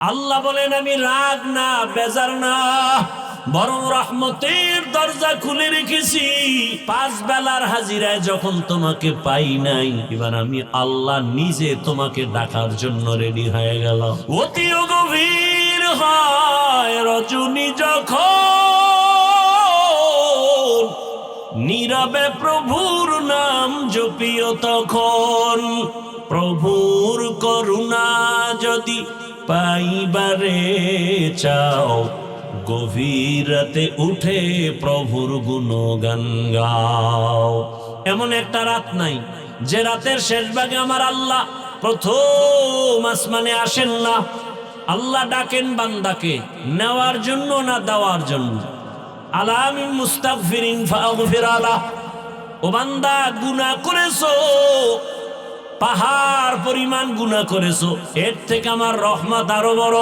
আল্লাহ বলেন আমি রাগ না, বেজার না, বরং রহমতের দরজা খুলে রেখেছি। 5 বেলার হাজিরায় যখন তোমাকে পাই নাই, এবার আমি আল্লাহ নিজে তোমাকে ডাকার জন্য রেডি হয়ে গেল। অতি গভীর হয় রজনী যখন, নীরবে প্রভুর নাম জপিও তখন। প্রভুর করুণা যদি পাইবারে চাও, গভীর রাতে উঠে প্রভুর গুণগান গাও। এমন একটা রাত নাই যে রাতের শেষ ভাগে আমার আল্লাহ প্রথম আসমানে আসেন না। আল্লাহ ডাকেন বান্দাকে নেওয়ার জন্য না দেওয়ার জন্য। আলামিন মুস্তাগফিরিন ফাগফির আলা। ও বান্দা, গুনাহ করেছো, পাহাড় পরিমাণ গুনাহ করেছো, এর থেকে আমার রহমত আরো বড়।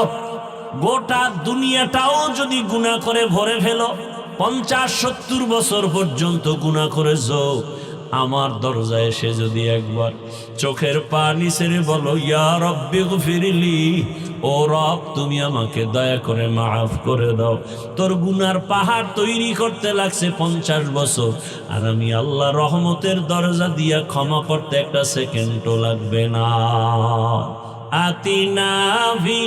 গোটা দুনিয়াটাও যদি গুনাহ করে ভরে ফেলো, 50-70 বছর পর্যন্ত গুনাহ করেছো, আমার দরজায় এসে যদি একবার চোখের পানি ছেড়ে বলো ইয়া রব্বি গফিরলি, ও রব তুমি আমাকে দয়া করে মাফ করে দাও, তোর গুনার পাহাড় তৈরি করতে লাগছে 50 বছর, আর আমি আল্লাহ রহমতের দরজা দিয়া ক্ষমা করতে একটা সেকেন্ডও লাগবে না। আতিনা ভি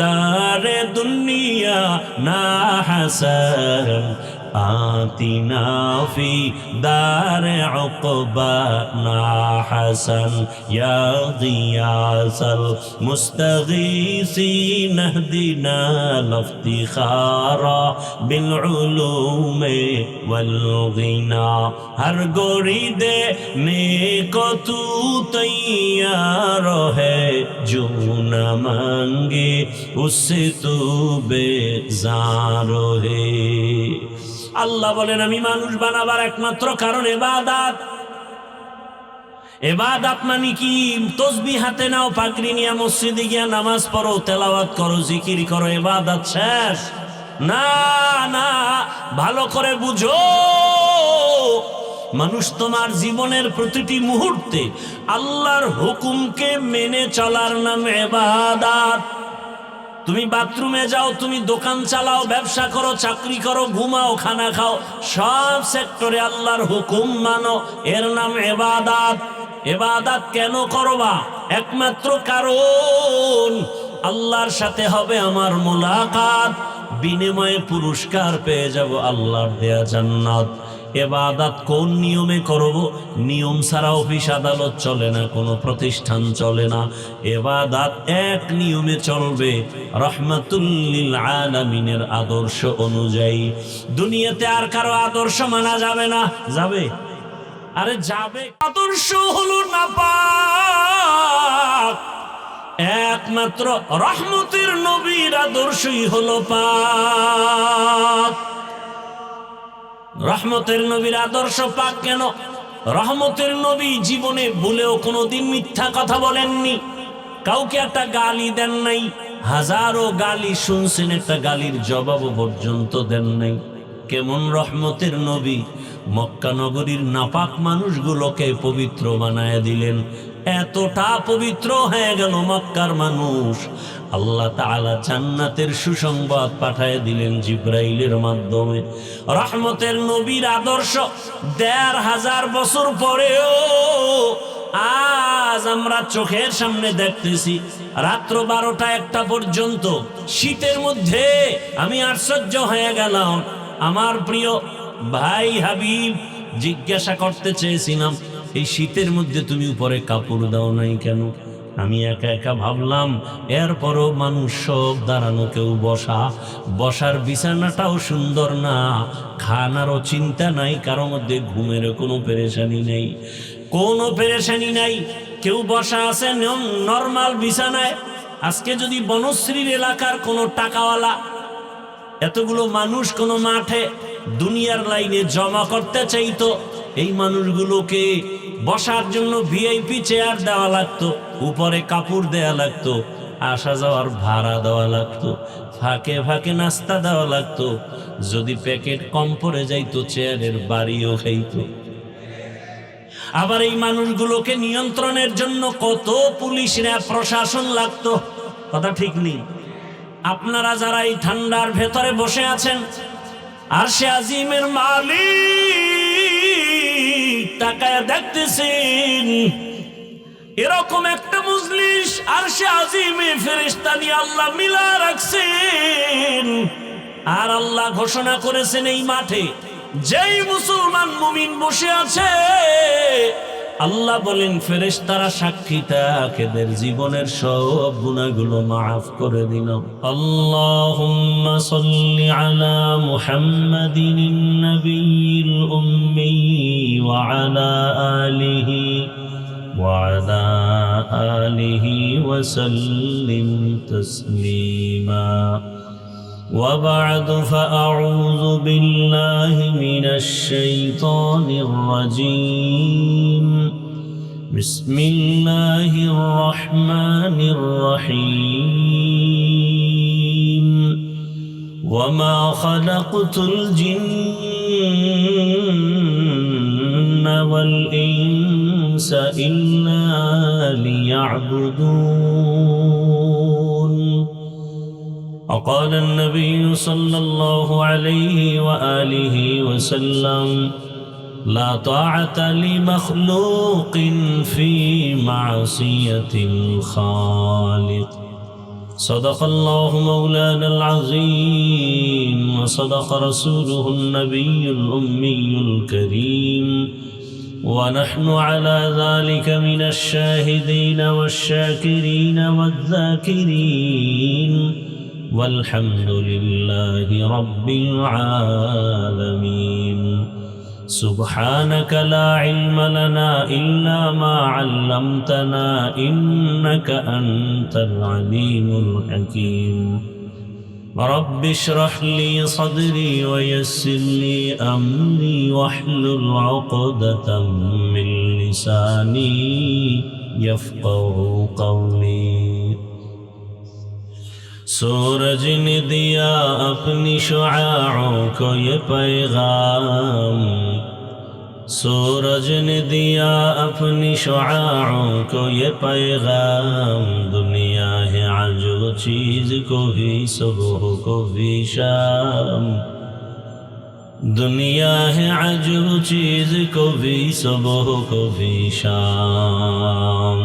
দারে দুনিয়া না হাসান, আতিনা ফি দারে উকবা না হাসান, ইয়া গিয়াসাল মুস্তাগীসিন ইহদিনা লিফতিখারা বিল উলুমে ওয়াল গিনা। হর গোরি দে নেকো তু তৈয়ার হ্যায়, जो न मांगे उससे तू बेजार है। আল্লাহ বলেন আমি মানুষ বানাবার একমাত্র কারণ ইবাদত। ইবাদত মানে কি? তসবিহ হাতে নাও, পাগড়ি নিয়ে মসজিদে গিয়ে নামাজ পড়ো, তেলাওয়াত করো, জিকির করো, ইবাদত শেষ? না না, ভালো করে বুঝো। মানুষ তোমার জীবনের প্রতিটি মুহূর্তে আল্লাহর হুকুমকে মেনে চলার নাম ইবাদত। তুমি বাথরুমে যাও, তুমি দোকান চালাও, ব্যবসা করো, চাকরি করো, ঘুমাও, খানা খাও, সব সেক্টরে আল্লাহর হুকুম মানো, এর নাম ইবাদত। ইবাদত কেন করবা? একমাত্র কারণ আল্লাহর সাথে হবে আমার মুলাকাত, বিনিময়ে পুরস্কার পেয়ে যাব আল্লাহর দেয়া জান্নাত। ইবাদত কোন নিয়মে করব? নিয়ম ছাড়া অফিস আদালত চলে না, কোনো প্রতিষ্ঠান চলে না। ইবাদত এক নিয়মে চলবে, রাহমাতুল লিল আলামিনের আদর্শ অনুযায়ী। দুনিয়াতে আর কারো আদর্শ মানা যাবে না। যাবে? আরে যাবে। আদর্শ হলো নাপাক, একমাত্র রহমতের নবীর আদর্শই হলো পাক। রহমতের নবীর আদর্শ পাক কেন? রহমতের নবী জীবনে ভুলেও কোনোদিন মিথ্যা কথা বলেননি, কাউকে একটা গালি দেন নাই, হাজারো গালি শুনছেন, একটা গালির জবাবও পর্যন্ত দেন নাই। কেমন রহমতের নবী! মক্কা নগরীর নাপাক মানুষগুলোকে পবিত্র বানায় দিলেন। এতটা পবিত্র হয়ে গেল মক্কার মানুষ, আল্লাহ তাআলা জান্নাতের সুসংবাদ পাঠায় দিলেন জিবরাইলের মাধ্যমে। রহমতের নবীর আদর্শ ১৫০০ বছর পরেও আজ আমরা চোখের সামনে দেখতেছি। রাত্র ১২টা-১টা পর্যন্ত শীতের মধ্যে আমি আশ্চর্য হয়ে গেলাম। আমার প্রিয় ভাই হাবিব জিজ্ঞাসা করতে চেয়েছিলাম, এই শীতের মধ্যে তুমি উপরে কাপড় দাও নাই কেন? আমি একা একা ভাবলাম, এরপরও মানুষ সব দাঁড়ানো, কেউ বসা, বসার বিছানাটাও সুন্দর না, খানারও চিন্তা নাই, কারোর মধ্যে ঘুমের কোনো পেরেশানি নেই, কোনো পেরেশানি নাই। কেউ বসা আছে নর্মাল বিছানায়। আজকে যদি বনশ্রীর এলাকার কোনো টাকাওয়ালা এতগুলো মানুষ কোনো মাঠে দুনিয়ার লাইনে জমা করতে চাইতো, এই মানুষগুলোকে বসার জন্য ভিআইপি চেয়ার দেওয়া লাগতো, উপরে কাপড় দেওয়া লাগতো, আসা যাওয়ার ভাড়া দেওয়া লাগতো, ফাঁকে ফাঁকে নাস্তা দেওয়া লাগতো, যদি প্যাকেট কম পড়ে যাইতো চেয়ারের বাড়িও খাইতো। আবার এই মানুষগুলোকে নিয়ন্ত্রণের জন্য কত পুলিশ, র্যাব, প্রশাসন লাগতো। কথা ঠিক নেই? আপনারা যারা এই ঠান্ডার ভেতরে বসে আছেন, আরশে আজিমের মালিক তাকায়া দেখতেছেন, এরকম একটা মজলিস আরশে আজিমে ফেরেশতা নিয়ে আল্লাহ মিলা রাখছেন। আর আল্লাহ ঘোষণা করেছেন এই মাঠে যেই মুসলমান মুমিন বসে আছে, আল্লাহ বলেন ফেরেশতারা সাক্ষী থাক, এদের জীবনের সব গুনাহগুলো মাফ করে দিল। আল্লাহুম্মা সাল্লি আলা মুহাম্মাদিন নবিয়্যিল উম্মি ওয়া আলা আলিহি ওয়া সাল্লিম তাসলিমা। وبعد فأعوذ بالله من الشيطان الرجيم. بسم الله الرحمن الرحيم. وما خلقت الجن والإنس إلا ليعبدون. وقال النبي صلى الله عليه وآله وسلم: لا طاعة لمخلوق في معصية الخالق. صدق الله مولانا العظيم، وصدق رسوله النبي الأمي الكريم، ونحن على ذلك من الشاهدين والشاكرين والذاكرين، والحمد لله رب العالمين. سبحانك لا علم لنا إلا ما علمتنا إنك أنت العليم الحكيم. رب اشرح لي صدري ويسر لي أمري واحلل عقدة من لساني يفقه قولي. सूरज ने दिया अपनी शुआओं को ये पैगाम, सूरज ने दिया अपनी शुआओं को ये पैगाम। दुनिया है अजब चीज को भी सुबह को भी शाम, दुनिया है अजब चीज को भी सुबह को भी शाम।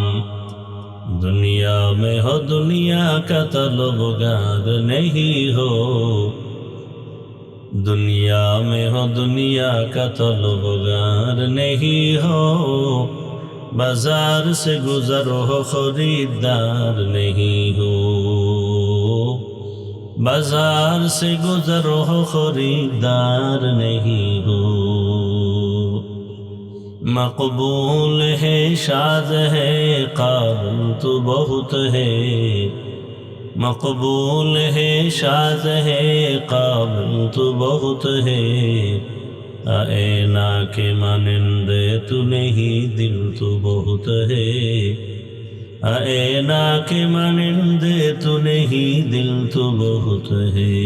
दुनिया में हो दुनिया का तलबगार नहीं हो, दुनिया में हो दुनिया का तलबगार नहीं हो। बाजार से गुजरो हो खरीदार नहीं हो, बाजार से गुजरो हो खरीदार नहीं हो। मकबूल है शाद है काबिल तो बहुत है, मकबूल है शाद है काबिल तो बहुत है। आईना के मानिंदे तू नहीं दिल तो बहुत है, आईना के मानिंदे तू नहीं दिल तो बहुत है।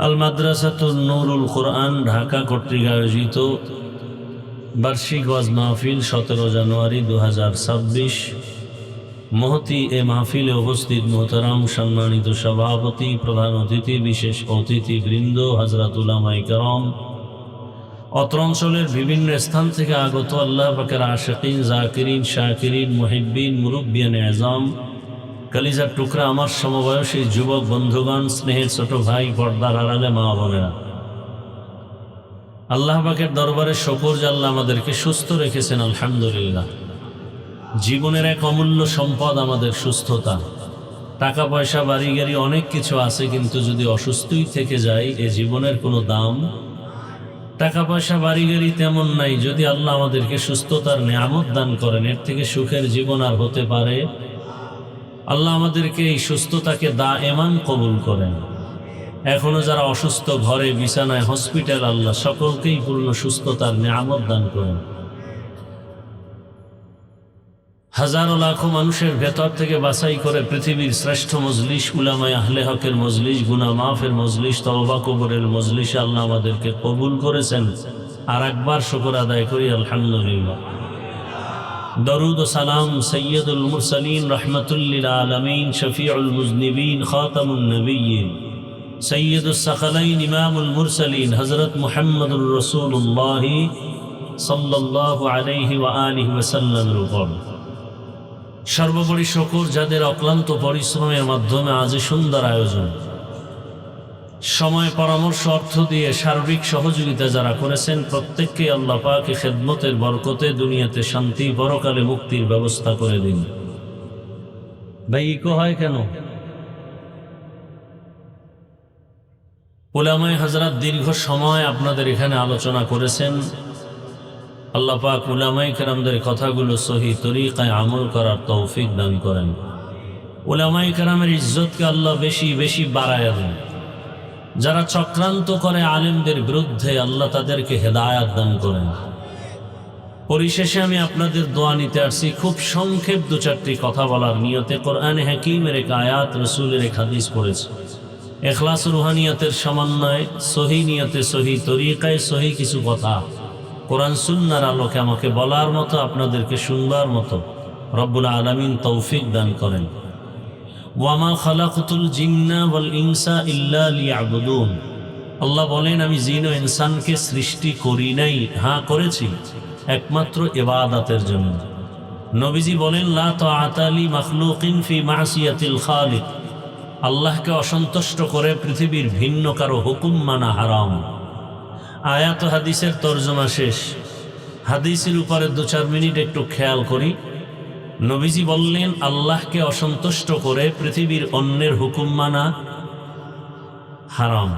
আল মাদ্রাসাতুন নুরুল কোরআন ঢাকা কর্তৃক আয়োজিত বার্ষিক ওয়াজ মাহফিল 17 জানুয়ারি 2026। মহতি এ মাহফিলে উপস্থিত মোহতারাম সম্মানিত সভাপতি, প্রধান অতিথি, বিশেষ অতিথি বৃন্দ, হযরত উলামায়ে কেরাম, অত্র অঞ্চলের বিভিন্ন স্থান থেকে আগত আল্লাহ পাকের আশিকিন, জাকিরিন, শাকিরিন, মুহিব্বিন, মুরব্বিয়ানে আযম, কলিজার টুকরা আমার সমবয়সী যুবক বন্ধুগণ, স্নেহের ছোট ভাই, পর্দার আড়ালে মা বোনেরা, আল্লাহ পাকের দরবারে শুকর যে আল্লাহ আমাদেরকে সুস্থ রেখেছেন। আলহামদুলিল্লাহ। জীবনের এক অমূল্য সম্পদ আমাদের সুস্থতা। টাকা পয়সা বাড়ি গাড়ি অনেক কিছু আছে, কিন্তু যদি অসুস্থই থেকে যায় এ জীবনের কোনো দাম। টাকা পয়সা বাড়ি গাড়ি তেমন নাই, যদি আল্লাহ আমাদেরকে সুস্থতার নিয়ামত দান করেন এর থেকে সুখের জীবন আর হতে পারে? আল্লাহ আমাদেরকে এই সুস্থতাকে দায়েমান কবুল করেন। এখনো যারা অসুস্থ ঘরে বিছানায় হসপিটাল, আল্লাহ সকলকেই পূর্ণ সুস্থতার নিয়ামত দান করেন। হাজারো লাখো মানুষের ভেতর থেকে বাছাই করে পৃথিবীর শ্রেষ্ঠ মজলিস, উলামায়ে আহলে হকের মজলিস, গুনাহ মাফের মজলিস, তওবা কবুলের মজলিসে আল্লাহ আমাদেরকে কবুল করেছেন। আর একবার শুকর আদায় করি আলহামদুলিল্লাহ। দরুদ ও সালাম সৈয়দুল মুরসালিন রহমতুল লিল আলামিন শফিউল মুজনিবিন খাতামুন নবিয়্যিন সৈয়দুস সাকালাইন ইমামুল মুরসালিন হযরত মুহাম্মদুর রাসূলুল্লাহ সাল্লাল্লাহু আলাইহি ওয়া আলিহি ওয়াসাল্লামের উপর সর্বোপরি শুকর যাদের অক্লান্ত পরিশ্রমের মাধ্যমে আজ সুন্দর আয়োজন, সময় পরামর্শ অর্থ দিয়ে সার্বিক সহযোগিতা যারা করেছেন প্রত্যেককে আল্লাহ পাকের খেদমতের বরকতে দুনিয়াতে শান্তি পরকালে মুক্তির ব্যবস্থা করে দিন। ভাই ইকো হয় কেন? উলামায়ে হযরত দীর্ঘ সময় আপনাদের এখানে আলোচনা করেছেন। আল্লাহ পাক উলামায়ে কেরামদের কথাগুলো সহি তরিকায় আমল করার তৌফিক দান করেন। উলামায়ে কেরামের ইজ্জতকে আল্লাহ বেশি বেশি বাড়ায়া দেন। যারা চক্রান্ত করে আলেমদের বিরুদ্ধে আল্লাহ তাদেরকে হেদায়াত দান করেন। পরিশেষে আমি আপনাদের দোয়া নিতে আসছি। খুব সংক্ষেপ দু চারটি কথা বলার নিয়তে কোরআনে হাকিমের এক আয়াত, রসুলের এক হাদিস পড়েছি। ইখলাস রুহানিয়াতের সমন্বয়ে সহি নিয়তে সহি তরিকায় সহি কিছু কথা কোরআন সুন্নাহর আলোকে আমাকে বলার মতো, আপনাদেরকে শুনবার মতো রব্বুল আলামিন তৌফিক দান করেন। ওয়ামা খালাকতুল জিন্না ওয়াল ইনসা ইল্লা লিয়াবুদুন। আল্লাহ বলেন, আমি জিন ও ইনসানকে সৃষ্টি করি নাই, হ্যাঁ করেছি একমাত্র ইবাদতের জন্য। নবীজি বলেন, লা তাআতা লি মাখলুকিন ফি মাসিয়াতিল খালিক। আল্লাহকে অসন্তুষ্ট করে পৃথিবীর ভিন্ন কারো হুকুম মানা হারাম। আয়াত হাদিসের তর্জমা শেষ। হাদিসের উপরে 2-4 মিনিট একটু খেয়াল করি। নবীজি বললেন, আল্লাহকে অসন্তুষ্ট করে পৃথিবীর অন্যের হুকুম মানা হারাম।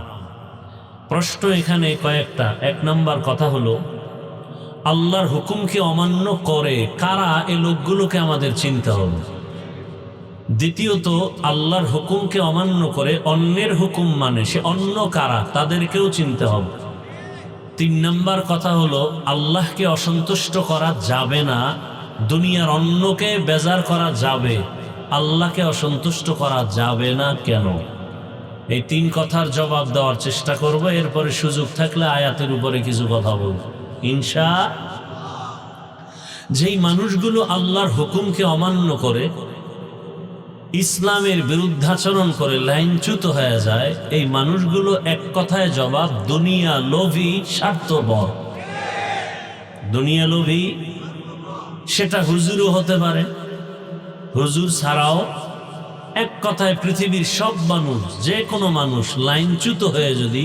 প্রশ্ন এখানে কয়েকটা। 1 নম্বর কথা হলো, আল্লাহর হুকুমকে অমান্য করে কারা, এই লোকগুলোকে আমাদের চিনতে হবে। দ্বিতীয়ত, আল্লাহর হুকুমকে অমান্য করে অন্যের হুকুম মানে সে অন্য কারা, তাদেরকেও চিনতে হবে। 3 নম্বর কথা হলো, আল্লাহকে অসন্তুষ্ট করা যাবে না, দুনিয়ার অন্যকে বেজার করা যাবে, আল্লাহকে অসন্তুষ্ট করা যাবে না কেন? এই 3 কথার জবাব দেওয়ার চেষ্টা করব। এরপরে সুযোগ থাকলে আয়াতের উপরে কিছু কথা বলব ইনশাআল্লাহ। যেই মানুষগুলো আল্লাহর হুকুমকে অমান্য করে, ইসলামের বিরুদ্ধাচরণ করে, লাইনচ্যুত হয়ে যায়, এই মানুষগুলো এক কথায় জবাব দুনিয়া লোভী, স্বার্থপর। দুনিয়া লোভী, সেটা হুজুরও হতে পারে, হুজুর ছাড়াও এক কথায় পৃথিবীর সব মানুষ, যে কোনো মানুষ লাইনচ্যুত হয়ে যদি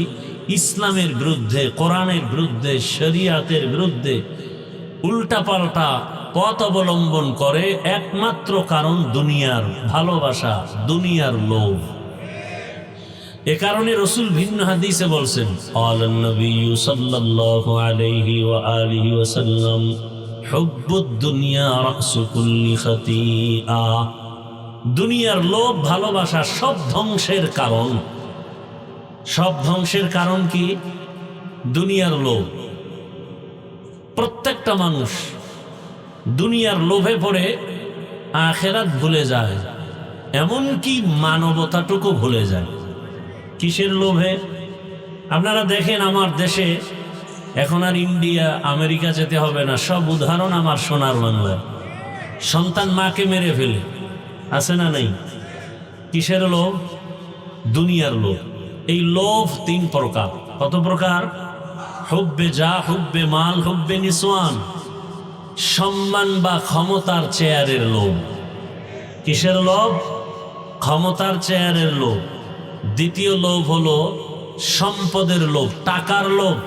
ইসলামের বিরুদ্ধে, কোরআনের বিরুদ্ধে, শরিয়াতের বিরুদ্ধে উল্টাপাল্টা পথ অবলম্বন করে, একমাত্র কারণ দুনিয়ার ভালোবাসা, দুনিয়ার লোভ। এ কারণে রাসূল ভিন্ন হাদিসে বলছেন, ক্বালান নবী সাল্লাল্লাহু আলাইহি ওয়া আলিহি ওয়াসাল্লাম, হুব্বুদ দুনিয়া রাসু কুল্লি খাতিআ। দুনিয়ার লোভ, ভালোবাসা সব ধ্বংসের কারণ। সব ধ্বংসের কারণ কি? দুনিয়ার লোভ। প্রত্যেকটা মানুষ দুনিয়ার লোভে পড়ে আখিরাত ভুলে যায়, এমনকি মানবতাটুকু ভুলে যায়। কিসের লোভে? আপনারা দেখেন আমার দেশে এখন আর ইন্ডিয়া, আমেরিকা যেতে হবে না, সব উদাহরণ আমার সোনার বাংলায়। সন্তান মাকে মেরে ফেলে, আছে না নাই? কিসের লোভ? দুনিয়ার লোভ। এই লোভ 3 প্রকার। কত প্রকার? হুব্বে যা, হুব্বে মাল, হুব্বে নিসওয়ান। সম্মান বা ক্ষমতার চেয়ারের লোভ। কিসের লোভ? ক্ষমতার চেয়ারের লোভ। দ্বিতীয় লোভ হলো সম্পদের লোভ, টাকার লোভ।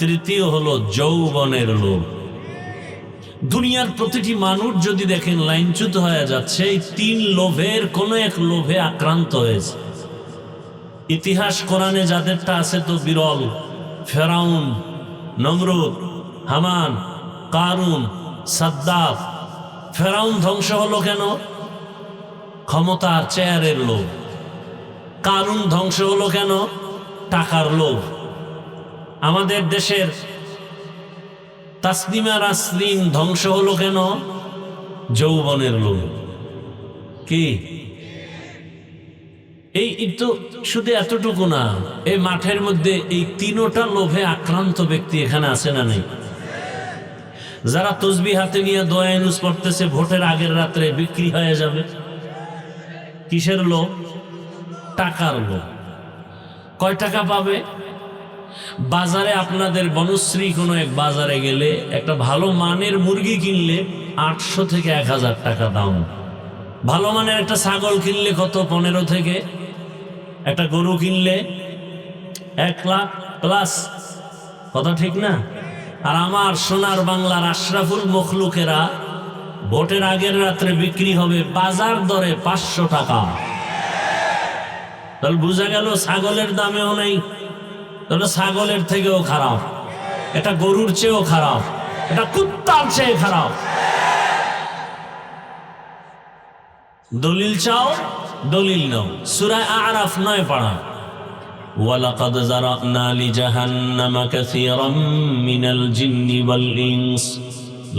তৃতীয় হলো যৌবনের লোভ। দুনিয়ার প্রতিটি মানুষ যদি দেখেন লাইনচ্যুত হয়ে যাচ্ছে, এই 3 লোভের কোন এক লোভে আক্রান্ত হয়েছে। ইতিহাস কোরআনে যাদেরটা আছে তো বিরল। ফেরাউন, নমরুদ, হামান, কারুন, সাদ্দাত। ফেরাউন ধ্বংস হলো কেন? ক্ষমতার চেয়ারের লোভ। কারুন ধ্বংস হলো কেন? টাকার লোভ। আমাদের দেশের তাসলিমা নাসরিন ধ্বংস হলো কেন? যৌবনের লোভ। কি এই তো শুধু এতটুকু না, এই মাঠের মধ্যে এই 3টা লোভে আক্রান্ত ব্যক্তি এখানে আছে না নেই? যারা তসবিহ হাতে নিয়ে দোয়া ইউজ করতেছে ভোটের আগের রাত্রে বিক্রি হয়ে যাবে। কিসের লোভ? টাকার লোভ। কয় টাকা পাবে? বাজারে আপনাদের বনশ্রী কোনো এক বাজারে গেলে একটা ভালো মানের মুরগি কিনলে 800 থেকে 1000 টাকা দাম। ভালো মানের একটা ছাগল কিনলে কত? 15 থেকে। একটা গরু কিনলে 1 লাখ প্লাস। কথা ঠিক না? আর আমার সোনার বাংলার আশরাফুল মখলুকেরা ভোটের আগের রাত্রে বিক্রি হবে বাজার দরে 500 টাকা। তাহলে বোঝা গেল ছাগলের দামেও নেই। তাহলে ছাগলের থেকেও খারাপ, এটা গরুর চেয়েও খারাপ, এটা কুত্তার চেয়ে খারাপ। দলিল চাও, দলিল নাও। সূরা আরাফ 9 পারা। ওয়ালাকাদ যারানা লিজাহান্নামা কাসীরাম মিনাল জিন্নি ওয়াল ইনস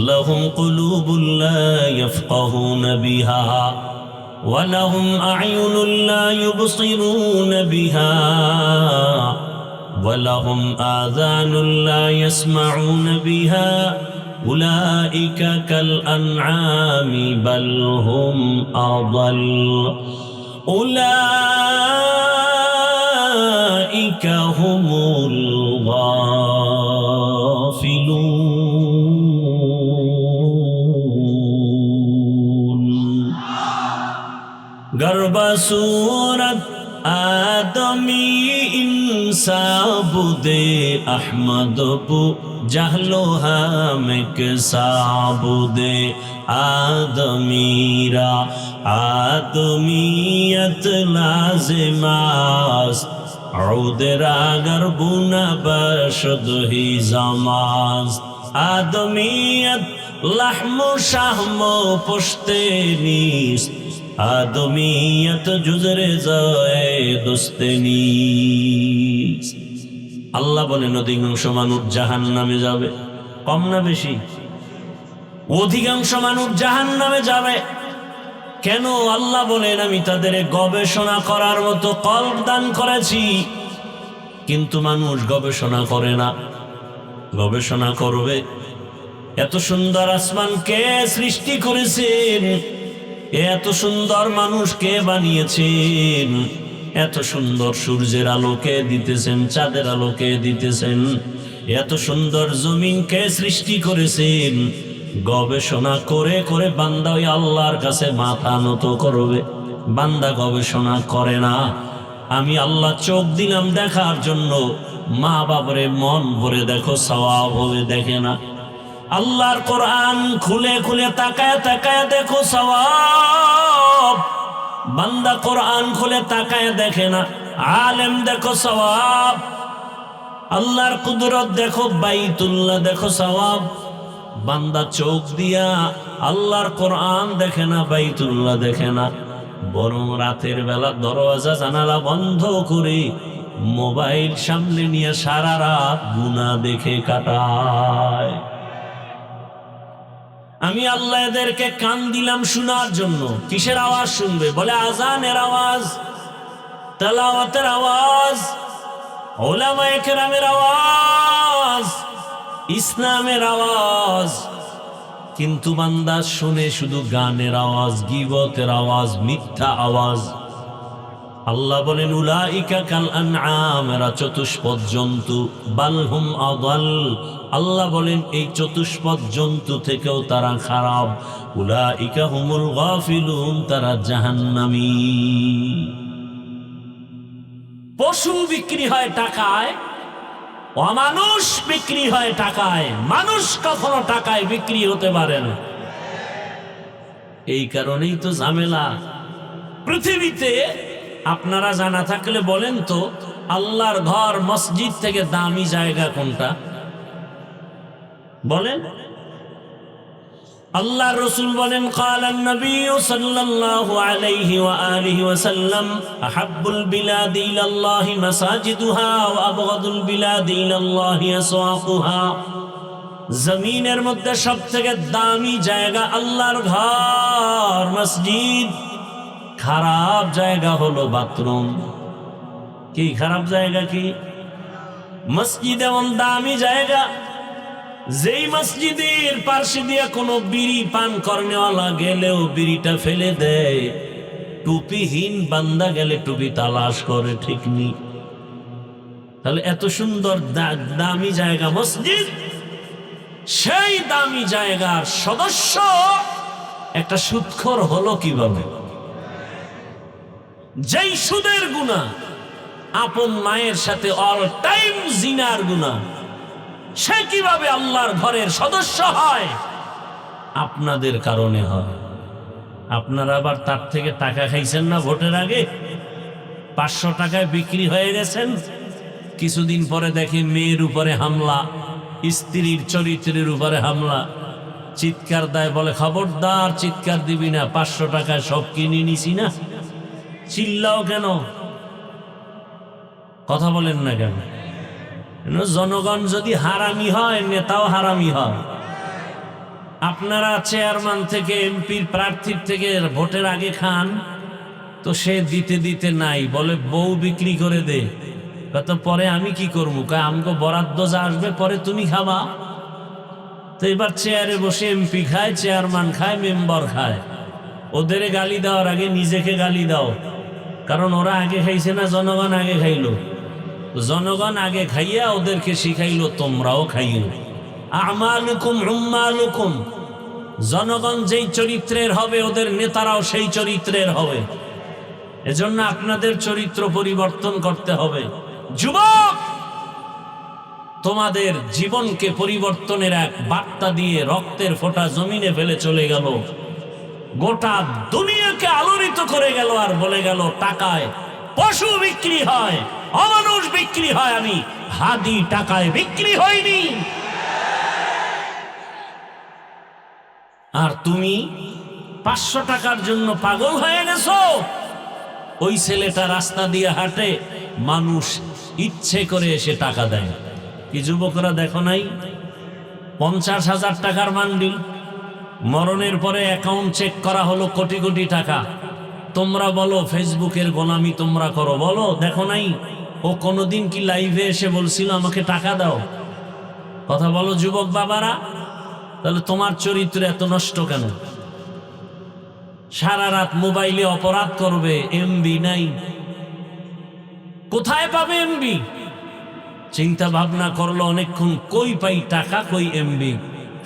লাহুম কুলুবুন লা ইয়াফকাহুনা বিহা ওয়া লাহুম আ'য়ুনুন লা ইউবসিরুনা বিহা ওয়া লাহুম আযানুন লা ইয়াসমাউনা বিহা উলাইকা কাল আনআমি বাল হুম আযাল উলাইকা হুমুল গাফিলুন। গর্বা সূরত আদমি ইনসাবুদে আহমদ বু জাহলো হামেক সাবুদে আদমিরা আদমিয়ত লাজিমাস উদরা গরবুনা বশদ হি জামাজ আদমিয়ত লাহমু শাহমু পুশতেনিস আদমিয়ত জুজরে যায় দোস্তেনিস। আল্লাহ বলেন অধিকাংশ মানুষ জাহান্নামে যাবে। কম না বেশি? অধিকাংশ মানুষ জাহান্নামে যাবে। কেন? আল্লাহ বলেন আমি তাদের গবেষণা করার মতো কল্প দান করেছি, কিন্তু মানুষ গবেষণা করে না। গবেষণা করবে। এত সুন্দর আসমান কে সৃষ্টি করেছেন? এত সুন্দর মানুষ কে বানিয়েছেন? এত সুন্দর সূর্যের আলোকে দিতেছেন, চাঁদের আলোকে দিতেছেন। এত সুন্দর জমিন কে সৃষ্টি করেছেন? গবেষণা করে করে বান্দা ওই আল্লাহর কাছে মাথা নত করবে। বান্দা গবেষণা করে না। আমি আল্লাহ চোখ দিলাম দেখার জন্য, মা বাবারে মন ভরে দেখো সওয়াব হবে, দেখে না। আল্লাহর কোরআন খুলে খুলে তাকায় তাকায় দেখো সওয়াব। বান্দা কোরআন খুলে তাকায় দেখে না। আলেম দেখো সওয়াব। আল্লাহর কুদরত দেখো, বাইতুল্লাহ দেখো সওয়াব। বান্দা চোখ দিয়া আল্লাহর কোরআন দেখে না, বাইতুল্লাহ দেখে না, বরং রাতের বেলা দরওয়াজা জানালা বন্ধ করে মোবাইল সামনে নিয়ে সারা রাত গুনাহ দেখে কাটায়। আমি আল্লাহ এদেরকে কান দিলাম শোনার জন্য। কিসের আওয়াজ শুনবে? বলে আজানের আওয়াজ, তেলাওয়াতের আওয়াজ, উলামায়ে কেরামের আওয়াজ, ইসলামের আওয়াজ। কিন্তু বান্দা শুনে শুধু গানের আওয়াজ, গীবতের আওয়াজ, মিথ্যা আওয়াজ। আল্লাহ বলেন উলাইকা কাল আনআম, এরা চতুষ্পদ জন্তু, বাল হুম আদাল। আল্লাহ বলেন এই চতুষ্পদ জন্তু থেকেও তারা খারাপ। উলাইকা হুমুল গাফিলুন, তারা জাহান্নামী। পশু বিক্রি হয় টাকায়, অমানুষ বিক্রি হয় টাকায়। মানুষ কখনো টাকায় বিক্রি হতে পারে না। এই কারণেই তো ঝামেলা পৃথিবীতে। আপনারা জানা থাকলে বলেন তো, আল্লাহর ঘর মসজিদ থেকে দামি জায়গা কোনটা? বলেন। আল্লাহর রাসূল বলেন ক্বালান নবী সাল্লাল্লাহু আলাইহি ওয়া আলিহি ওয়াসাল্লাম আহাব্বুল বিলাদি ইলাল্লাহি মাসাজিদুহা ওয়া আবগাদুল বিলাদি ইলাল্লাহি আসওয়াকুহা। জমিনের মধ্যে সবথেকে দামি জায়গা আল্লাহর ঘর মসজিদ। খারাপ জায়গা হলো বাথরুম। কি খারাপ জায়গা? কি মসজিদ এমন দামি জায়গা, যেই মসজিদের পার্শ্বে দিয়া কোনো বিড়ি পান করনেওয়ালা গেলেও বিড়িটা ফেলে দেয়, টুপিহীন বান্দা গেলে টুপি তালাশ করে, ঠিক নেই? তাহলে এত সুন্দর দামি জায়গা মসজিদ, সেই দামি জায়গার সদস্য একটা সুদখোর হলো কিভাবে? যেই সুদের গুনাহ, আপন মায়ের সাথে অল টাইম জিনার গুনাহ, সে কিভাবে আল্লাহর ঘরের সদস্য হয়? আপনাদের কারণে হয়। আপনারা আবার তার থেকে টাকা খাইছেন না ভোটের আগে, 500 টাকায় বিক্রি হয়ে গেছেন। কিছুদিন পরে দেখি মেয়ের উপরে হামলা, স্ত্রীর চরিত্রের উপরে হামলা, চিৎকার দেয়, বলে খবরদার চিৎকার দিবি না, 500 টাকায় সব কিনে নিছি না। চিল্লাও কেন? কথা বলেন না কেন? জনগণ যদি হারামি হয়, নেতাও হারামি হয়। আপনারা চেয়ারম্যান থেকে, এমপির প্রার্থীর থেকে ভোটের আগে খান, তো সে দিতে দিতে নাই, বলে বউ বিক্রি করে দে। কত পরে আমি কি করবো? আমাকে বরাদ্দ যা আসবে পরে তুমি খাবা। তো এবার চেয়ারে বসে এমপি খায়, চেয়ারম্যান খায়, মেম্বার খায়। ওদের গালি দেওয়ার আগে নিজেকে গালি দাও, কারণ ওরা আগে খাইছে না, জনগণ আগে খাইলো। জনগণ আগে খাইয়া ওদেরকে শিখাইলো, তোমরাও খাইও। আমালুকুম উম্মালুকুম, জনগণ যেই চরিত্রের হবে ওদের নেতারাও সেই চরিত্রের হবে। এজন্য আপনাদের চরিত্র পরিবর্তন করতে হবে। যুবক, তোমাদের জীবনকে পরিবর্তনের এক বার্তা দিয়ে রক্তের ফোঁটা জমিনে ফেলে চলে গেল, গোটা দুনিয়াকে আলোড়িত করে গেল, আর বলে গেল টাকায় পশু বিক্রি হয়, অমানুষ বিক্রি হয়, আমি হাদি টাকায় বিক্রি হয়নি। আর তুমি 500 টাকার জন্য পাগল হয়ে গেছো। ওই ছেলেটা রাস্তা দিয়ে হাঁটে, মানুষ ইচ্ছে করে এসে টাকা দেয়। কি যুবকরা দেখো নাই? 50,000 টাকার মান্ডিল, মরণের পরে অ্যাকাউন্ট চেক করা হলো কোটি কোটি টাকা। তোমরা বলো ফেসবুকের গোলামি তোমরা করো, বলো দেখো নাই? ও কোনোদিন কি লাইভে এসে বলছিল আমাকে টাকা দাও? কথা বলো যুবক বাবারা। তাহলে তোমার চরিত্র এত নষ্ট কেন? সারা রাত মোবাইলে অপরাধ করবে, এমবি নাই। কোথায় পাবে এমবি? চিন্তা ভাবনা করলো অনেকক্ষণ, কই পাই টাকা, কই এমবি।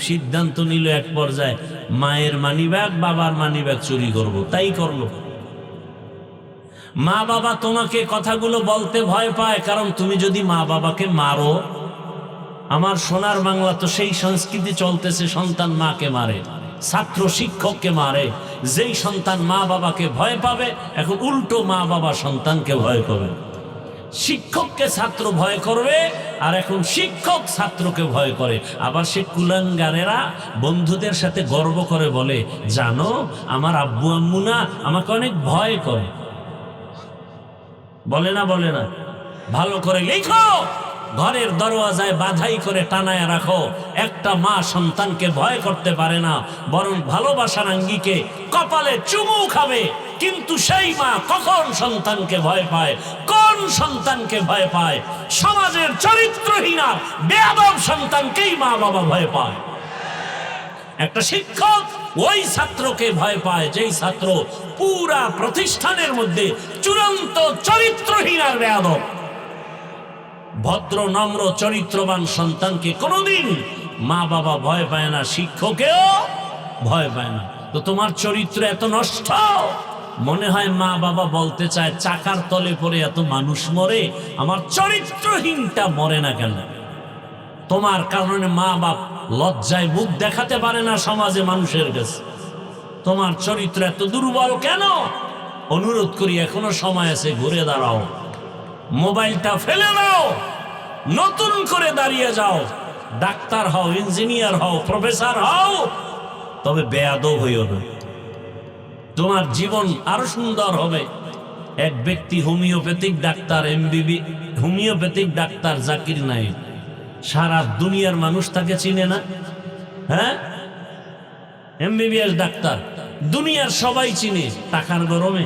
সিদ্ধান্ত নিল এক পর্যায়ে মায়ের মানিব্যাগ, বাবার মানিব্যাগ চুরি করব। তাই করলো। মা বাবা তোমাকে কথাগুলো বলতে ভয় পায়, কারণ তুমি যদি মা বাবাকে মারো, আমার সোনার বাংলা তো সেই সংস্কৃতি চলতেছে, সন্তান মাকে মারে, ছাত্র শিক্ষককে মারে। যেই সন্তান মা বাবাকে ভয় পাবে, এখন উল্টো মা বাবা সন্তানকে ভয় করবে। শিক্ষককে ছাত্র ভয় করবে, আর এখন শিক্ষক ছাত্রকে ভয় করে। আবার সে কুলাঙ্গারেরা বন্ধুদের সাথে গর্ব করে বলে, জানো আমার আব্বু আম্মু না আমাকে অনেক ভয় করে। বলে না? বলে না? ভালো করে লেখো, ঘরের দরওয়াজায় বাধাই করে টানায় রাখো। একটা মা সন্তানকে ভয় করতে পারে না, বরং ভালোবাসার আঙ্গিকে কপালে চুমু খাবে। কিন্তু সেই মা কখন সন্তানকে ভয় পায়? কোন সন্তানকে ভয় পায়? সমাজের চরিত্রহীন বেয়াদব সন্তানকেই মা বাবা ভয় পায়। একটা শিক্ষক ওই ছাত্রকে ভয় পায় যেই ছাত্র পুরা প্রতিষ্ঠানের মধ্যে চূড়ান্ত চরিত্রহীন আর বেয়াদব। ভদ্র নম্র চরিত্রবান সন্তানকে কোনোদিন মা বাবা ভয় পায় না, শিক্ষকেও ভয় পায় না। তো তোমার চরিত্র এত নষ্ট, মনে হয় মা বাবা বলতে চায় চাকার তলে পড়ে এত মানুষ মরে, আমার চরিত্রহীনটা মরে না কেন? তোমার কারণে মা বাপ লজ্জায় মুখ দেখাতে পারে না সমাজে মানুষের কাছে। তোমার চরিত্র এত দুর্বল কেন? অনুরোধ করি, এখনো সময় আছে, ঘুরে দাঁড়াও, মোবাইলটা ফেলে দাও, নতুন করে দাঁড়িয়ে যাও। ডাক্তার হও, ইঞ্জিনিয়ার হও, প্রফেসর হও, তবে বেয়াদব হইও না। তোমার জীবন আরো সুন্দর হবে। এক ব্যক্তি homeopathic doctor, এমবিবি homeopathic doctor Zakir Naik, সারা দুনিয়ার মানুষ তাকে চিনে না। হ্যাঁ, এমবিবিএস ডাক্তার, দুনিয়ার সবাই চিনে। টাকার গরমে,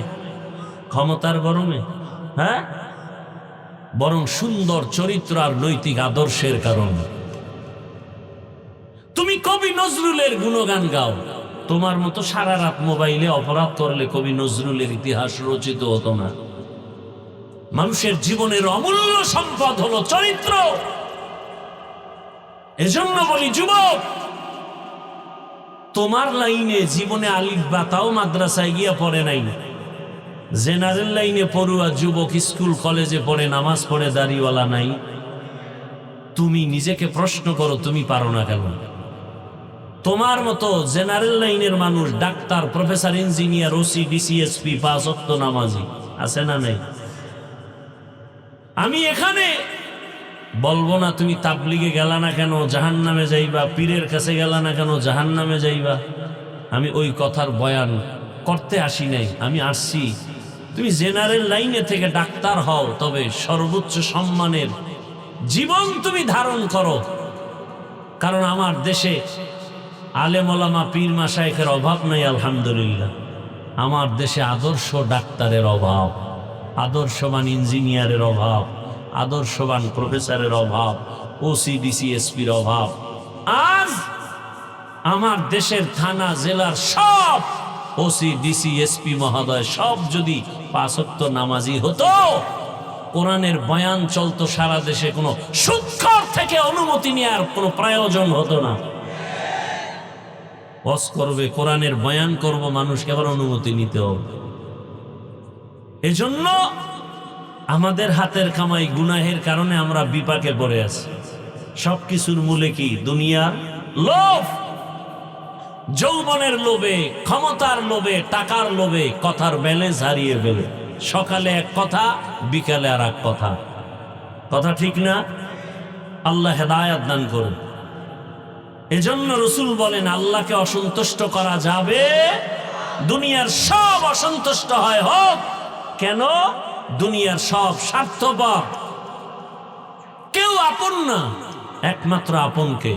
ক্ষমতার গরমে? হ্যাঁ, বরং সুন্দর চরিত্র আর নৈতিক আদর্শের কারণে। নজরুলের গুণগান গাও। তোমার মতো সারা রাত মোবাইলে অপরাধ করলে কবি নজরুলের ইতিহাস রচিত হতো না। মানুষের জীবনের অমূল্য সম্পদ হলো চরিত্র। এজন্য বলি যুবক, তোমার লাইনে জীবনে আলিফ বা তাও মাদ্রাসায় গিয়া পড়ে নাই, জেনারেল লাইনে পড়ুয়া যুবক স্কুল কলেজে পড়ে, নামাজ পড়ে, দাড়িওয়ালা নাই। তুমি নিজেকে প্রশ্ন করো, তুমি পারো না কেন? তোমার মতো জেনারেল লাইনের মানুষ, doctor, professor, engineer, OC, DC SP, 5 ওয়াক্ত নামাজি আছে না নাই? আমি এখানে বলবো না তুমি তাবলিগে গেলা না কেন জাহান্নামে যাইবা, পীরের কাছে গেলা না কেন জাহান্নামে যাইবা। আমি ওই কথার বয়ান করতে আসি নাই। আমি আসছি তুমি জেনারেল লাইনে থেকে ডাক্তার হও, তবে সর্বোচ্চ সম্মানের জীবন তুমি ধারণ করো। কারণ আমার দেশে আলেম ওলামা, পীর মাশায়েখের অভাব নাই আলহামদুলিল্লাহ। আমার দেশে আদর্শ ডাক্তারের অভাব, আদর্শবান ইঞ্জিনিয়ারের অভাব, আদর্শবান প্রফেসরের অভাব, ওসি ডিসিএসপির অভাব। আজ আমার দেশের থানা জেলার সব ওসি ডিসিএসপি মহোদয় সব যদি 5 ওয়াক্ত নামাজি হতো, কোরআনের বয়ান চলতো সারা দেশে, কোনো সুদখোর থেকে অনুমতি নেওয়ার কোনো প্রয়োজন হতো না। ওয়াজ করবে, কোরআনের বয়ান করব, মানুষকে আবার অনুমতি নিতে হবে। এজন্য আমাদের হাতের কামাই গুনাহের কারণে আমরা বিপাকে পড়ে আছি। সবকিছুর মূলে কি? দুনিয়ার লোভ। যৌবনের লোভে, ক্ষমতার লোভে, টাকার লোভে কথার ব্যালেন্স হারিয়ে ফেলে। সকালে এক কথা, বিকালে আর এক কথা। কথা ঠিক না? আল্লাহ হেদায়েত দান করুন। এজন্য রাসূল বলেন, আল্লাহকে অসন্তুষ্ট করা যাবে, দুনিয়ার সব অসন্তুষ্ট হয় হোক কেন? দুনিয়ার সব স্বার্থপর, কেউ আপন না, একমাত্র আপনকে।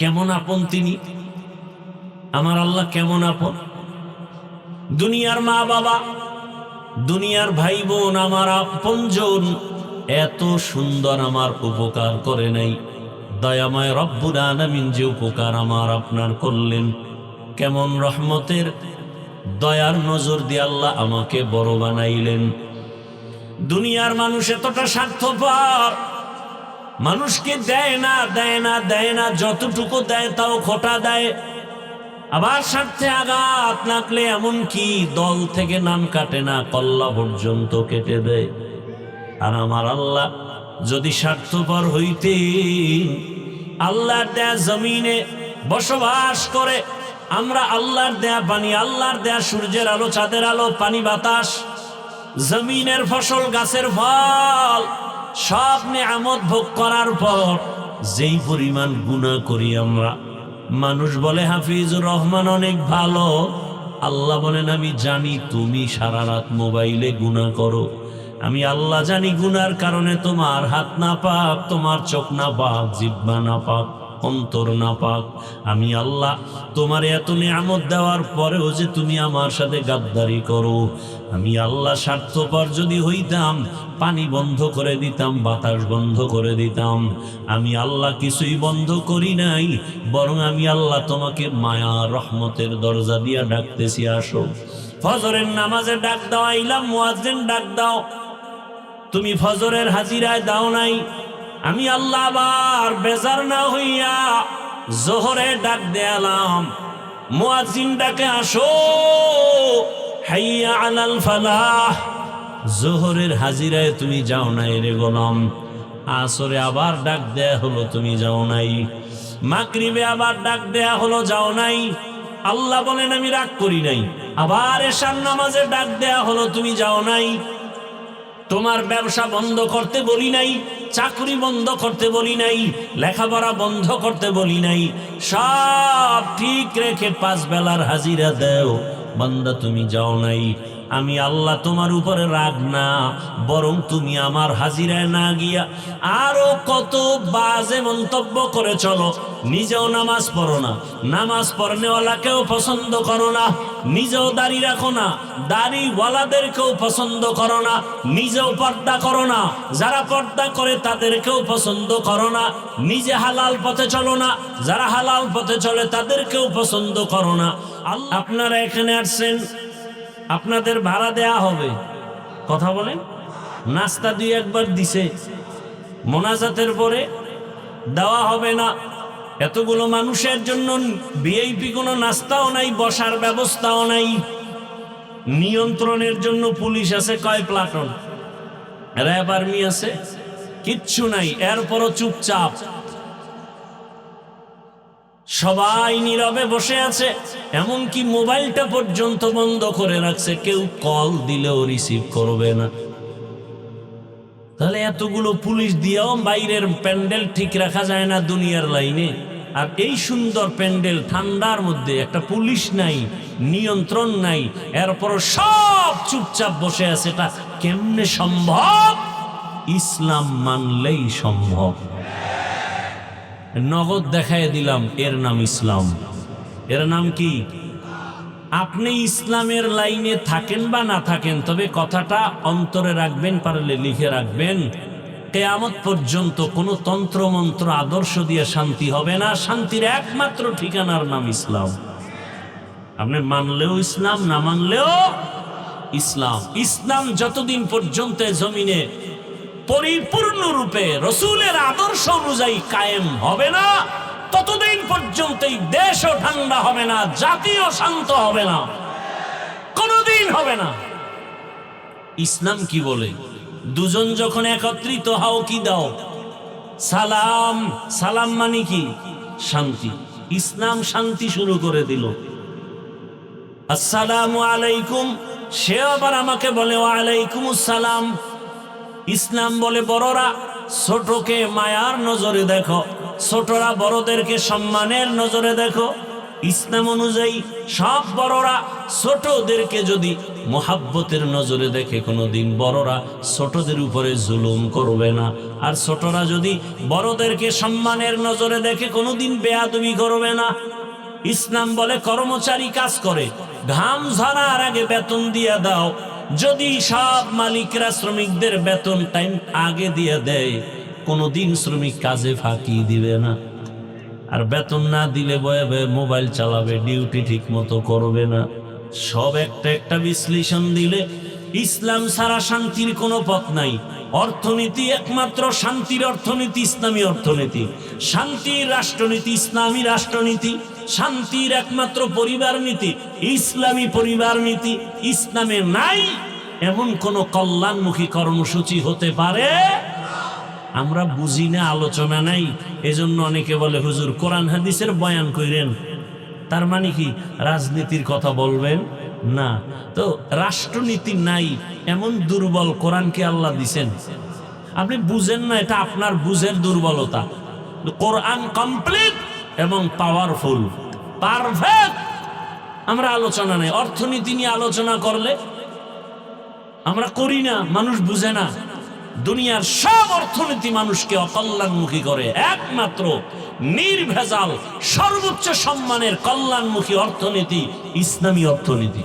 কেমন আপন তিনি? আমার আল্লাহ কেমন আপন? দুনিয়ার মা বাবা, দুনিয়ার ভাই বোন, আমার আপনজন এত সুন্দর আমার উপকার করে নাই। দয়াময় রব্বুল আলামিন যে উপকার আমার আপনার করলেন, কেমন রহমতের দয়ার নজর দিয়ে আল্লাহ আমাকে বড় বানাইলেন। দুনিয়ার মানুষ এতটা স্বার্থপর, মানুষকে দেয় না, দেয় না, দেয় না, যতটুকু দেয় তাও খোটা দেয়। আবার স্বার্থে আঘাত লাগলে এমনকি দল থেকে নাম কাটে না, কল্লা পর্যন্ত কেটে দেয়। আর আমার আল্লাহ যদি স্বার্থপর হইতেন, আল্লাহর দেয়া জমিনে বসবাস করে আমরা আল্লাহর দেয়া পানি, আল্লাহর দেয়া সূর্যের আলো, চাঁদের আলো, পানি বাতাস, জমিনের ফসল, গাছের ফল, সব নেয়ামত ভোগ করার পর যেই পরিমাণ গুনাহ করি আমরা, মানুষ বলে হাফিজুর রহমান অনেক ভালো, আল্লাহ বলেন আমি জানি তুমি সারা রাত মোবাইলে গুনাহ করো। আমি আল্লাহ জানি গুনার কারণে তোমার হাত না পাক, তোমার চোখ না পাক, জিহ্বা না পাক, অন্তর না পাক। আমি আল্লাহ তোমার এত নিয়ামত দেওয়ার পরেও যে তুমি আমার সাথে গাদ্দারি করো, আমি আল্লাহ স্বার্থপর যদি হইতাম পানি বন্ধ করে দিতাম, বাতাস বন্ধ করে দিতাম। আমি আল্লাহ কিছুই বন্ধ করি নাই, বরং আমি আল্লাহ তোমাকে মায়া রহমতের দরজা দিয়া ডাকতেছি, আসো। ফজরের নামাজে ডাক দাও, আইলাম, মুয়াজ্জিন ডাক দাও, তুমি ফজরের হাজিরায় দাও নাই। আমি আল্লাহ আবার বেজার না হইয়া জোহরে ডাক দেয়ালাম, মুয়াজ্জিন ডাকে, আসো, হাইয়া আলাল ফালাহ। জোহরের হাজিরায় তুমি যাও নাই রে গোলাম। আসরে আবার ডাক দেয়া হলো, তুমি যাও নাই। মাগরিবে আবার ডাক দেয়া হলো, যাও নাই। আল্লাহ বলেন আমি রাগ করি নাই। আবার এশার নামাজে ডাক দেয়া হলো, তুমি যাও নাই। তোমার ব্যবসা বন্ধ করতে বলি নাই, চাকরি বন্ধ করতে বলি নাই, লেখাপড়া বন্ধ করতে বলি নাই, সব ঠিক রেখে 5 বেলার হাজিরা দেও। বান্দা তুমি যাও নাই। আমি আল্লাহ তোমার উপরে রাগ না, বরং তুমি আমার হাজিরায় না গিয়া আরো কত বাজে মন্তব্য করে চলো। নিজেও নামাজ পড়ো না, নামাজ পড়নেওয়ালাকেও পছন্দ করো না, নিজেও দাড়ি রাখো না, দাড়িওয়ালাদেরকেও পছন্দ করো না, নিজেও পর্দা করো না, যারা পর্দা করে তাদেরকেও পছন্দ করো না, নিজে হালাল পথে চলো না, যারা হালাল পথে চলে তাদেরকেও পছন্দ করো না। আপনারা এখানে আসছেন, আপনাদের ভাড়া দেয়া হবে, কথা বলেন, নাস্তা দুই একবার দিছে, মোনাজাতের পরে দেওয়া হবে না। এতগুলো মানুষের জন্য ভিআইপি কোনো নাস্তাও নাই, বসার ব্যবস্থাও নাই, নিয়ন্ত্রণের জন্য পুলিশ আছে কয় প্লাটুন, র্যাব আর্মি আছে, কিচ্ছু নাই, এরপরও চুপচাপ সবাই নীরবে বসে আছে, এমনকি মোবাইলটা পর্যন্ত বন্ধ করে রাখছে, কেউ কল দিলেও রিসিভ করবে না। তাহলে এতগুলো পুলিশ দিয়েও বাইরের প্যান্ডেল ঠিক রাখা যায় না দুনিয়ার লাইনে, আর এই সুন্দর প্যান্ডেল ঠান্ডার মধ্যে একটা পুলিশ নাই, নিয়ন্ত্রণ নাই, এরপর সব চুপচাপ বসে আছে, এটা কেমনে সম্ভব? ইসলাম মানলেই সম্ভব। নগদ দেখায় দিলাম, এর নাম ইসলাম। এর নাম কি? আপনি ইসলামের লাইনে থাকেন বা না থাকেন, তবে কথাটা অন্তরে রাখবেন, পারলে লিখে রাখবেন, কিয়ামত পর্যন্ত কোনো তন্ত্র মন্ত্র আদর্শ দিয়ে শান্তি হবে না। শান্তির একমাত্র ঠিকানার নাম ইসলাম। আপনি মানলেও ইসলাম, না মানলেও ইসলাম। ইসলাম যতদিন পর্যন্ত জমিনে পরিপূর্ণরূপে রসুলের আদর্শ অনুযায়ী কায়েম হবে না, ততদিন পর্যন্ত এই দেশও ঠান্ডা হবে না, জাতিও শান্ত হবে না, কোনদিন হবে না। ইসলাম কি বলে? দুজন যখন একত্রিত হও কি দাও? সালাম। সালাম মানে কি? শান্তি। ইসলাম শান্তি শুরু করে দিল, আসসালামু আলাইকুম, সে আবার আমাকে বলে ওয়ালাইকুম আসসালাম। ইসলাম বলে বড়রা ছোটকে মায়ার নজরে দেখো, ছোটরা বড়দেরকে সম্মানের নজরে দেখো। ইসলাম অনুযায়ী সব বড়রা ছোটদেরকে যদি মোহাব্বতের নজরে দেখে, কোনোদিন বড়রা ছোটদের উপরে জুলুম করবে না, আর ছোটরা যদি বড়দেরকে সম্মানের নজরে দেখে, কোনোদিন বেয়াদবি করবে না। ইসলাম বলে কর্মচারী কাজ করে, ঘাম ঝরার আগে বেতন দিয়ে দাও। যদি সব মালিকরা শ্রমিকদের বেতন টাইম আগে দিয়ে দেয়, কোনোদিন শ্রমিক কাজে ফাঁকি দিবে না। আর বেতন না দিলে বয়ে বয়ে মোবাইল চালাবে, ডিউটি ঠিক মতো করবে না। সব একটা একটা বিশ্লেষণ দিলে ইসলাম ছাড়া শান্তির কোনো পথ নাই। অর্থনীতি একমাত্র শান্তির অর্থনীতি ইসলামী অর্থনীতি, শান্তির রাষ্ট্রনীতি ইসলামী রাষ্ট্রনীতি, শান্তির একমাত্র পরিবার নীতি ইসলামী পরিবার নীতি। ইসলামে নাই এমন কোন কল্যাণমুখী কর্মসূচি হতে পারে? আমরা বুঝি না, আলোচনা নাই। এজন্য অনেকে বলে হুজুর কোরআন হাদিসের বয়ান কইরেন, তার মানে কি রাজনীতির কথা বলবেন না? তো রাষ্ট্রনীতি নাই এমন দুর্বল কোরআনকে আল্লাহ দিছেন, আপনি বুঝেন না, এটা আপনার বুঝের দুর্বলতা। কোরআন কমপ্লিট এবং পাওয়ারফুল, পারফেক্ট। আমরা আলোচনা নেই, অর্থনীতি নিয়ে আলোচনা করলে আমরা করি না, মানুষ বুঝে না। দুনিয়ার সব অর্থনীতি মানুষকে অকল্যাণমুখী করে, একমাত্র নির্ভেজাল সর্বোচ্চ সম্মানের কল্যাণমুখী অর্থনীতি ইসলামী অর্থনীতি।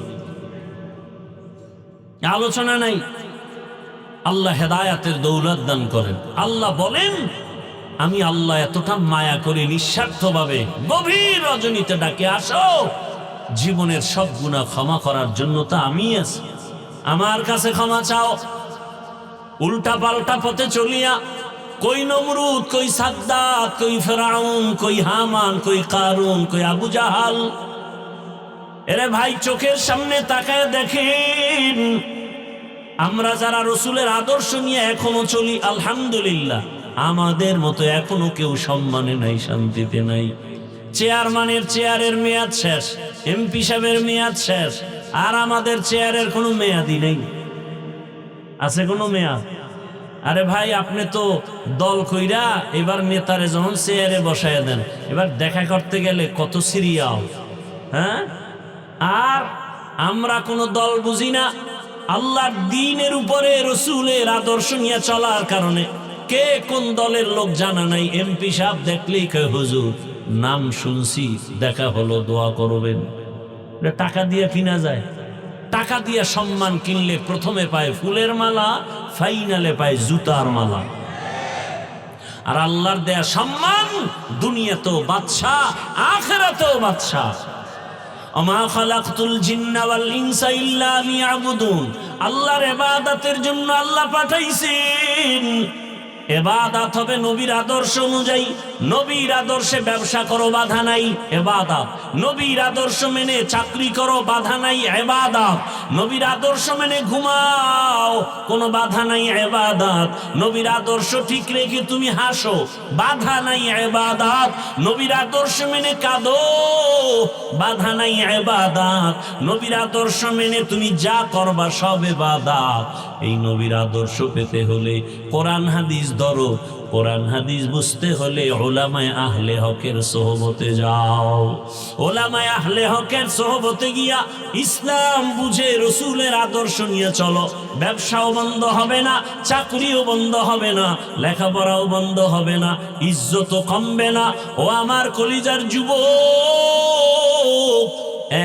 আলোচনা নাই। আল্লাহ হেদায়াতের দৌলত দান করেন। আল্লাহ বলেন, আমি আল্লাহ এতটা মায়া করি, নিঃস্বার্থভাবে গভীর রজনীতে ডাকে আসো, জীবনের সব গুনাহ ক্ষমা করার জন্য তা আমি আছি, আমার কাছে ক্ষমা চাও। উল্টা পাল্টা পথে চলিয়া কই নমরুদ, কই সাদ্দাত, কই ফেরাউন, কই হামান, কই কারুন, কই আবু জাহাল। এরে ভাই, চোখের সামনে তাকায় দেখেন, আমরা যারা রসুলের আদর্শ নিয়ে এখনো চলি, আলহামদুলিল্লাহ, আমাদের মতো এখনো কেউ সম্মানে নাই, শান্তিতে নাই। চেয়ারম্যানের চেয়ারের মেয়াদ শেষ, এমপি সাহেবের মেয়াদ শেষ, আর আমাদের চেয়ারের কোনো মেয়াদই নেই। আছে কোনো মেয়াদ? আরে ভাই, আপনি তো দল কইরা এবার নেতারে যখন চেয়ারে বসায় দেন, এবার দেখা করতে গেলে কত সিরিয়াল, হ্যাঁ? আর আমরা কোনো দল বুঝি না। আল্লাহর দ্বীনের উপরে রসুলের আদর্শ নিয়ে চলার কারণে কে কোন দলের লোক জানা নাই। এমপি সাহেব দেখলেই কয় হুজুর, নাম শুনছি, দেখা হলো, দোয়া করবেন। এটা টাকা দিয়ে কিনা যায়? টাকা দিয়ে সম্মান কিনলে প্রথমে পায় ফুলের মালা, ফাইনালে পায় জুতার মালা। আর আল্লাহর দেয়া সম্মান দুনিয়াতেও বাদশাহ, আখিরাতেও বাদশাহ। ওমা খালাকতুল জিন্না ওয়াল ইনসা ইল্লা লিয়াবুদুন। আল্লাহর ইবাদতের জন্য আল্লাহ পাঠাইছেন। ইবাদত হবে নবীর আদর্শ অনুযায়ী। নবীর আদর্শে ব্যবসা করো, বাধা নাই, ইবাদত। নবীর আদর্শ মেনে চাকরি করো, বাধা নাই, ইবাদত। নবীর আদর্শ মেনে ঘুমাও, কোনো বাধা নাই, ইবাদত। নবীর আদর্শ ঠিক রেখে তুমি হাসো, বাধা নাই, ইবাদত। নবীর আদর্শ মেনে কাঁদো, বাধা নাই, ইবাদত। নবীর আদর্শ মেনে তুমি যা করবা সব ইবাদত। এই নবীর আদর্শ পেতে হলে কোরআন হাদিস ধরো, কোরআন হাদিস বুঝতে হলে উলামায়ে আহলে হকের সোহবতে যাও। উলামায়ে আহলে হকের সোহবতে গিয়া ইসলাম বুঝে রসুলের আদর্শ নিয়ে চলো। ব্যবসাও বন্ধ হবে না, চাকরিও বন্ধ হবে না, লেখাপড়াও বন্ধ হবে না, ইজ্জতও কমবে না। ও আমার কলিজার যুবক,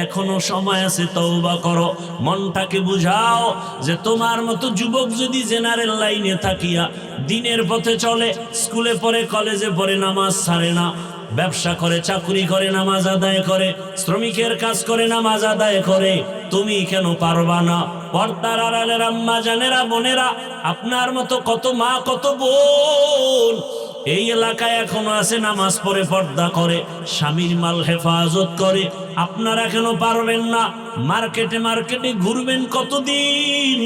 এখনো সময় আছে, তওবা করো। মনটাকে বুঝাও যে তোমার মতো যুবক যদি জেনারেল লাইনে থাকিয়া দিনের পথে চলে, স্কুলে পড়ে, কলেজে পড়ে, নামাজ ছাড়ে না, ব্যবসা করে, চাকরি করে, নামাজ আদায় করে, শ্রমিকের কাজ করে, নামাজ আদায় করে, তুমি কেন পারবা না? পর্দার আড়ালের আম্মা জানেরা, বোনেরা, আপনার মতো কত মা, কত বোন এই এলাকায় এখনো আছে, নামাজ পড়ে, পর্দা করে, স্বামীর মাল হেফাজত করে। আপনারা কেন পারবেন না? মার্কেটে মার্কেটে ঘুরবেন কতদিন?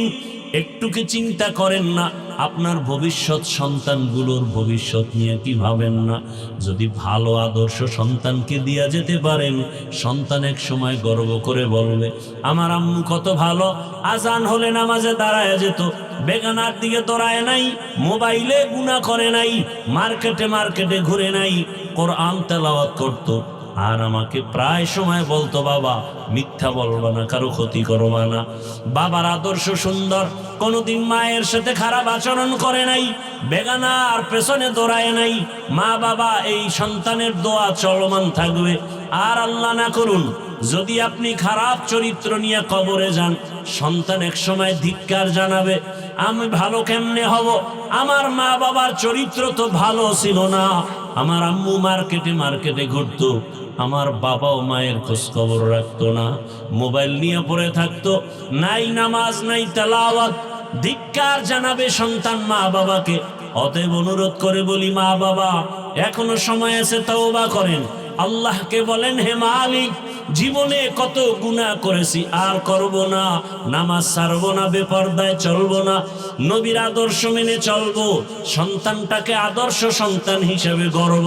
একটু কি চিন্তা করেন না? আপনার ভবিষ্যৎ সন্তানগুলোর ভবিষ্যৎ নিয়ে কি ভাবেন না? যদি ভালো আদর্শ সন্তানকে দিয়া যেতে পারেন, সন্তান এক সময় গর্ব করে বলবে, আমার আম্মু কত ভালো, আজান হলে নামাজে দাঁড়ায় যেত, বেগানার দিকে দৌড়ায় নাই, মোবাইলে গুনাহ করে নাই, মার্কেটে মার্কেটে ঘুরে নাই, কোরআন তেলাওয়াত করতো। আর আমাকে প্রায় সময় বলতো, বাবা মিথ্যা বলবা না, কারো ক্ষতি করবা না। বাবার আদর্শ সুন্দর, কোনোদিন মায়ের সাথে খারাপ আচরণ করে নাই, বেগানার পেছনে দৌড়ায় নাই। মা বাবা এই সন্তানের দোয়া চলমান থাকবে। আর আল্লাহ না করুন, যদি আপনি খারাপ চরিত্র নিয়ে কবরে যান, সন্তান এক সময় ধিক্কার জানাবে, আমি ভালো কেমনে হব? আমার মা বাবার চরিত্র তো ভালো ছিল না। আমার আম্মু মার্কেটে মার্কেটে ঘুরতো, আমার বাবাও মায়ের খোঁজ খবর রাখতো না, মোবাইল নিয়ে পড়ে থাকতো, নাই নামাজ, নাই তেলাওয়াত। ধিক্কার জানাবে সন্তান মা বাবাকে। অতএব অনুরোধ করে বলি, মা বাবা এখনো সময় আছে, তওবা করেন। আল্লাহকে বলেন, হে মালিক, জীবনে কত গুনাহ করেছি, আর করব না। নামাজ ছাড়বো না, বেপরদায় চলবো না, নবীর আদর্শ মেনে চলবো, সন্তানটাকে আদর্শ সন্তান হিসেবে গড়ব।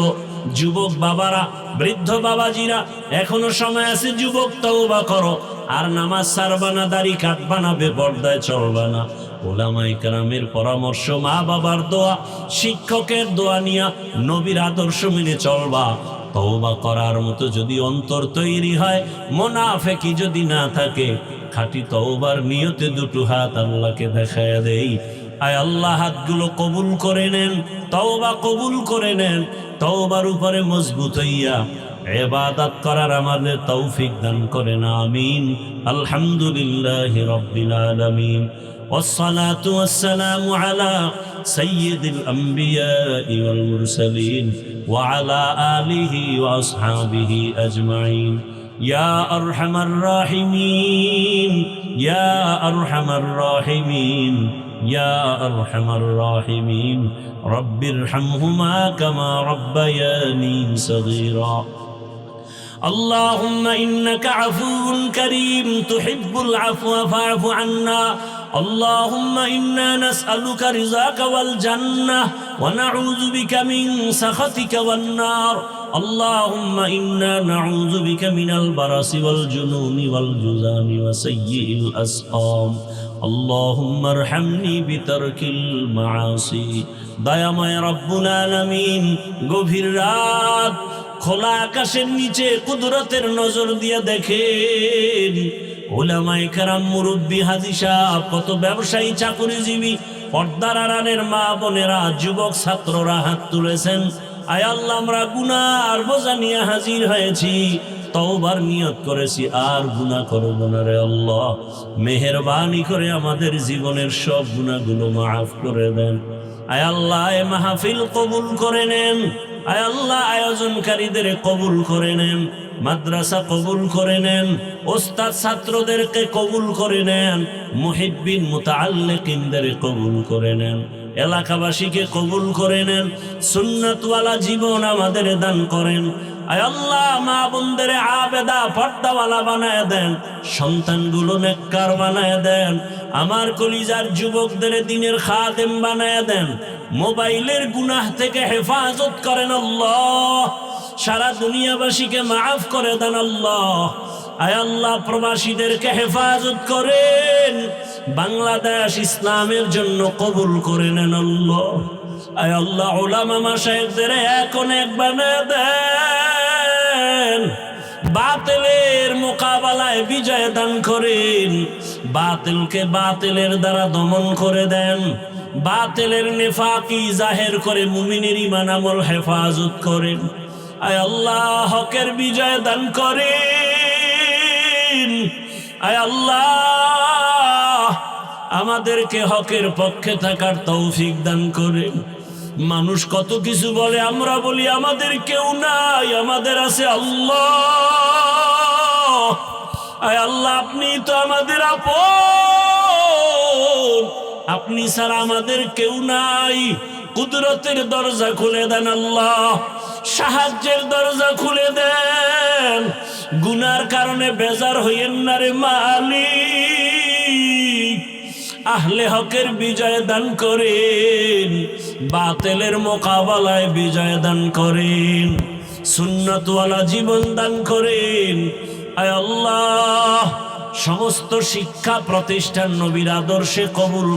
যুবক বাবারা, বৃদ্ধ বাবাজিরা, এখনো সময় আছে, যুবক তওবা করো। আর নামাজ ছাড়বা না, দাড়ি কাটবা না, বেপরদায় চলবা না। উলামায়ে কেরামের পরামর্শ, মা বাবার দোয়া, শিক্ষকের দোয়া নিয়া নবীর আদর্শ মেনে চলবা। তওবা করার মতো যদি অন্তর তৈরি হয়, মুনাফিকি যদি না থাকে, খাঁটি তওবার নিয়তে দুটো হাত আল্লাহকে দেখায়া দেই। আয় আল্লাহ, হাতগুলো কবুল করে নেন, তওবা কবুল করে নেন। তওবার উপরে মজবুত হইয়া ইবাদত করার আমাদের তৌফিক দান করেন, আমিন। আলহামদুলিল্লাহি রাব্বিল আলামিন। والصلاة والسلام على سيد الأنبياء والمرسلين وعلى آله وأصحابه أجمعين. يا أرحم الراحمين، يا أرحم الراحمين، يا أرحم الراحمين. رب ارحمهما كما ربياني صغيرا. اللهم إنك عفو كريم تحب العفو فاعف عنا. اللهم إنا نسألك رضاك والجنة ونعوذ بك من سخطك والنار. اللهم إنا نعوذ بك من البرص والجنون والجذام وسيء الأسقام. اللهم ارحمني بترك المعاصي. দয়াময় রব্বুল আলামিন, গভীর রাত, খোলা আকাশের নিচে কুদরতের নজর দিয়ে দেখেন উলামায়ে কেরাম, মুরব্বী, হাজী সাহেব, কত ব্যবসায়ী, চাকরিজীবী, পর্দার আড়ালের মা বোনেরা, যুবক ছাত্ররা হাত তুলেছেন। আয় আল্লাহ আমরা গুনার বোঝা নিয়ে হাজির হয়েছি, তওবার নিয়ত করেছি আর গুনাহ করব না রে আল্লাহ। মেহেরবানি করে আমাদের জীবনের সব গুনাহগুলো মাফ করে দেন। আয় আল্লাহ এ মাহফিল কবুল করে নেন। আয় আল্লাহ আয়োজনকারীদের কবুল করে নেন, মাদ্রাসা কবুল করে নেন, ওস্তাদ ছাত্রদেরকে কবুল করে নেন, মুহিব্বিন মুতাআল্লিকিনদের কবুল করে নেন, এলাকাবাসীকে কবুল করে নেন। সুন্নাতওয়ালা জীবন আমাদের দান করেন। আয় আল্লাহ মা বোনদের আবেদা পর্দাওয়ালা বানায় দেন, সন্তানগুলো নেককার বানায় দেন, আমার কলিজার যুবকদের দিনের খাদেম বানায় দেন, মোবাইলের গুনাহ থেকে হেফাজত করেন আল্লাহ, সারা দুনিয়াবাসীকে মাফ করে দেন আল্লাহ। আয় আল্লাহ প্রবাসীদেরকে হেফাজত করেন, বাংলাদেশ ইসলামের জন্য কবুল করে নেন আল্লাহ। আয় আল্লাহ উলামা মাশায়েখদের এখন এক বানায় দেন, বাতিলের মোকাবেলায় বিজয় দান করেন, বাতিলকে বাতিলের দ্বারা দমন করে দেন, বাতিলের নেফাকি জাহের করে মুমিনের ঈমান আমল হেফাজত করেন। আয় আল্লাহ হকের বিজয় দান করেন। আয় আল্লাহ আমাদেরকে হকের পক্ষে থাকার তৌফিক দান করেন। মানুষ কত কিছু বলে, আমরা বলি আমাদের কেউ নাই, আমাদের আছে আল্লাহ। আয় আল্লাহ আপনি তো আমাদের আপন, আপনি ছাড়া আমাদের কেউ নাই। কুদরতের দরজা খুলে দেন আল্লাহ, সাহায্যের দরজা খুলে দেন। গুনার কারণে বেজার হইয়েন না রে মালিক। আহলে হকের বিজয় দান করেন, বাতিলের মোকাবেলায় বিজয় দান করেন, সুন্নাতওয়ালা জীবন দান করেন। আয় আল্লাহ সমস্ত শিক্ষা প্রতিষ্ঠান নবীর আদর্শে কবুল